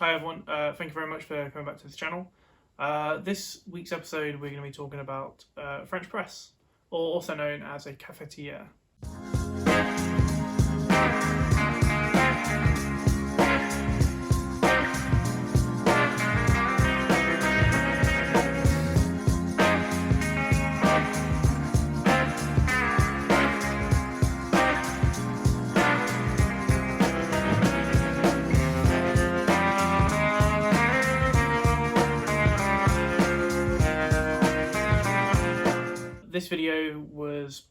Hi everyone, thank you very much for coming back to this channel. This week's episode we're going to be talking about French press, or also known as a cafetiere. This video was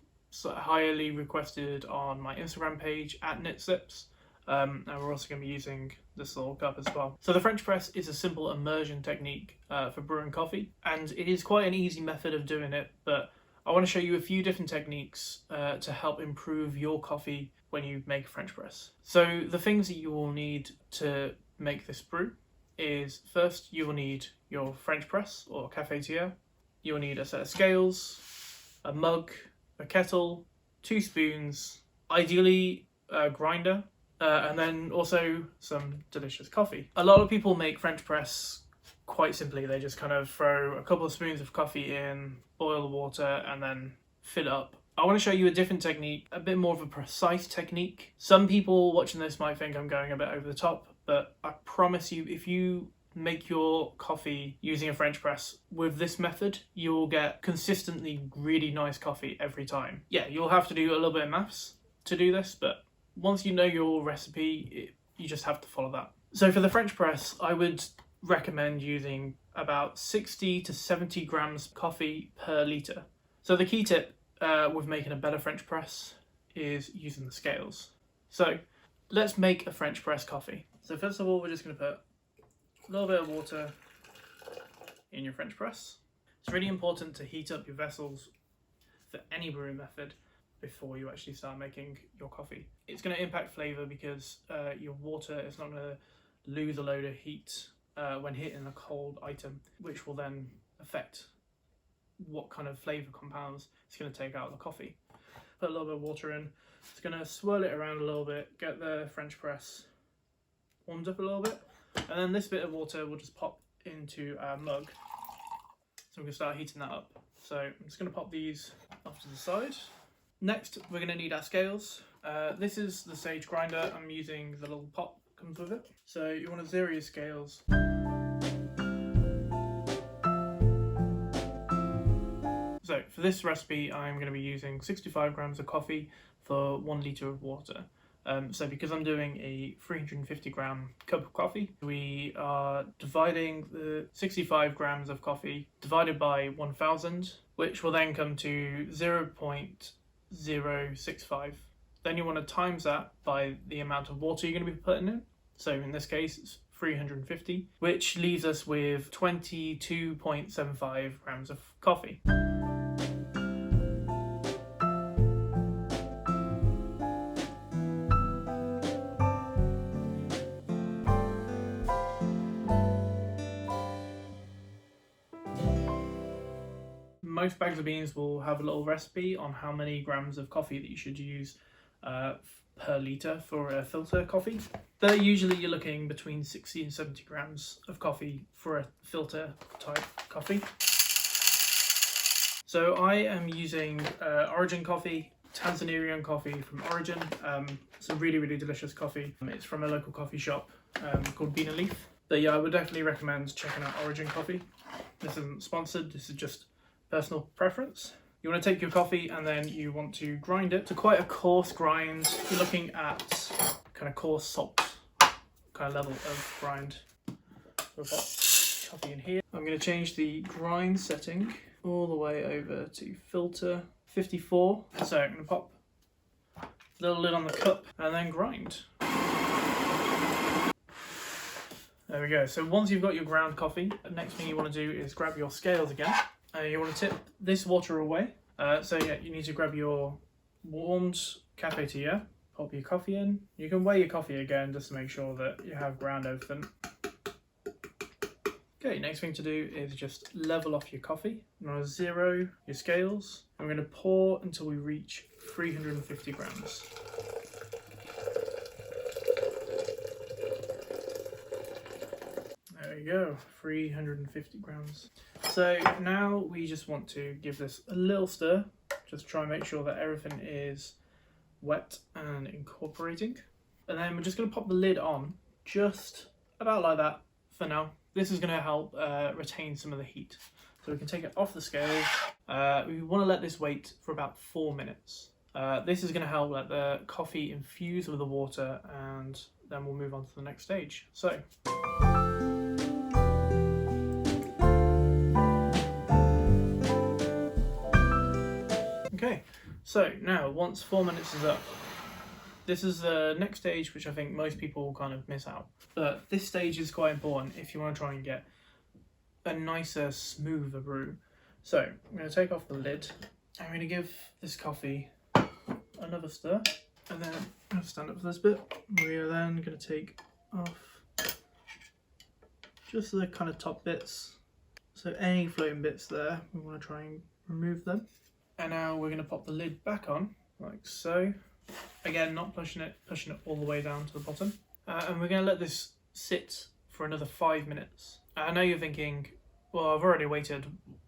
highly requested on my Instagram page at @knitzips, and we're also going to be using this little cup as well. So the French press is a simple immersion technique for brewing coffee, and it is quite an easy method of doing it, but I want to show you a few different techniques to help improve your coffee when you make a French press. So the things that you will need to make this brew is, first you will need your French press or cafetiere. You will need a set of scales, a mug, a kettle, 2 spoons, ideally a grinder, and then also some delicious coffee. A lot of people make French press quite simply. They just kind of throw a couple of spoons of coffee in, boil the water, and then fill it up. I want to show you a different technique, a bit more of a precise technique. Some people watching this might think I'm going a bit over the top, but I promise you, if you make your coffee using a French press with this method, you will get consistently really nice coffee every time. Yeah, you'll have to do a little bit of maths to do this, but once you know your recipe, you just have to follow that. So for the French press, I would recommend using about 60 to 70 grams coffee per litre. So the key tip with making a better French press is using the scales. So let's make a French press coffee. So first of all, we're just going to put a little bit of water in your French press. It's really important to heat up your vessels for any brewing method before you actually start making your coffee. It's going to impact flavour because your water is not going to lose a load of heat when hitting a cold item, which will then affect what kind of flavour compounds it's going to take out of the coffee. Put a little bit of water in. It's going to swirl it around a little bit, get the French press warmed up a little bit. And then this bit of water will just pop into our mug. So we're going to start heating that up. So I'm just going to pop these off to the side. Next, we're going to need our scales. This is the Sage grinder. I'm using the little pot that comes with it. So you want to zero your scales. So for this recipe, I'm going to be using 65 grams of coffee for 1 litre of water. So because I'm doing a 350 gram cup of coffee, we are dividing the 65 grams of coffee divided by 1000, which will then come to 0.065. Then you want to times that by the amount of water you're going to be putting in. So in this case, it's 350, which leaves us with 22.75 grams of coffee. Most bags of beans will have a little recipe on how many grams of coffee that you should use per litre for a filter coffee. But usually you're looking between 60 and 70 grams of coffee for a filter type coffee. So I am using Origin coffee, Tanzanian coffee from Origin. It's a really, really delicious coffee. It's from a local coffee shop called Bean and Leaf. But yeah, I would definitely recommend checking out Origin coffee. This isn't sponsored, this is just personal preference. You want to take your coffee and then you want to grind it to quite a coarse grind. You're looking at kind of coarse salt kind of level of grind. We've got coffee in here. I'm going to change the grind setting all the way over to filter 54. So I'm going to pop a little lid on the cup and then grind. There we go. So once you've got your ground coffee, the next thing you want to do is grab your scales again. You want to tip this water away. So yeah, you need to grab your warmed cafetiere, pop your coffee in. You can weigh your coffee again just to make sure that you have ground everything. Okay, next thing to do is just level off your coffee. You want to zero your scales. I'm going to pour until we reach 350 grams. go, 350 grams. So now we just want to give this a little stir, just try and make sure that everything is wet and incorporating. And then we're just going to pop the lid on, just about like that for now. This is going to help retain some of the heat. So we can take it off the scale. We want to let this wait for about 4 minutes. This is going to help let the coffee infuse with the water, and then we'll move on to the next stage. So okay, so now once 4 minutes is up, this is the next stage, which I think most people kind of miss out. But this stage is quite important if you want to try and get a nicer, smoother brew. So I'm going to take off the lid. I'm going to give this coffee another stir, and then I'm going to stand up for this bit. We are then going to take off just the kind of top bits. So any floating bits there, we want to try and remove them. And now we're going to pop the lid back on, like so. Again, not pushing it all the way down to the bottom. And we're going to let this sit for another 5 minutes. I know you're thinking, well, I've already waited,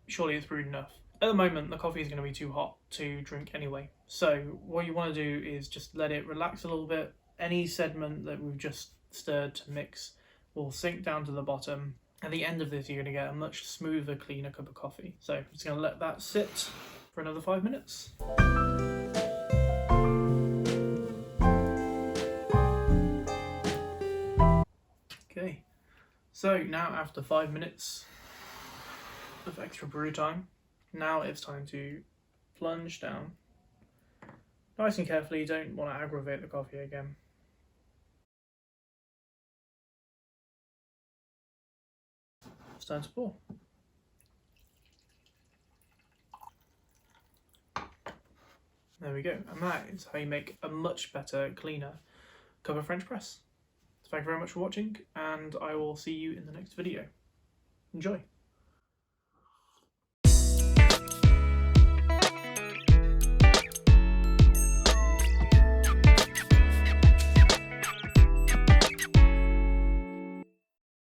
surely it's brewed enough. At the moment, the coffee is going to be too hot to drink anyway. So what you want to do is just let it relax a little bit. Any sediment that we've just stirred to mix will sink down to the bottom. At the end of this, you're going to get a much smoother, cleaner cup of coffee. So I'm just going to let that sit for another 5 minutes. Okay, so now after 5 minutes of extra brew time, now it's time to plunge down. Nice and carefully, you don't want to aggravate the coffee again. It's time to pour. There we go, and that is how you make a much better, cleaner cup of French press. Thank you very much for watching, and I will see you in the next video. Enjoy!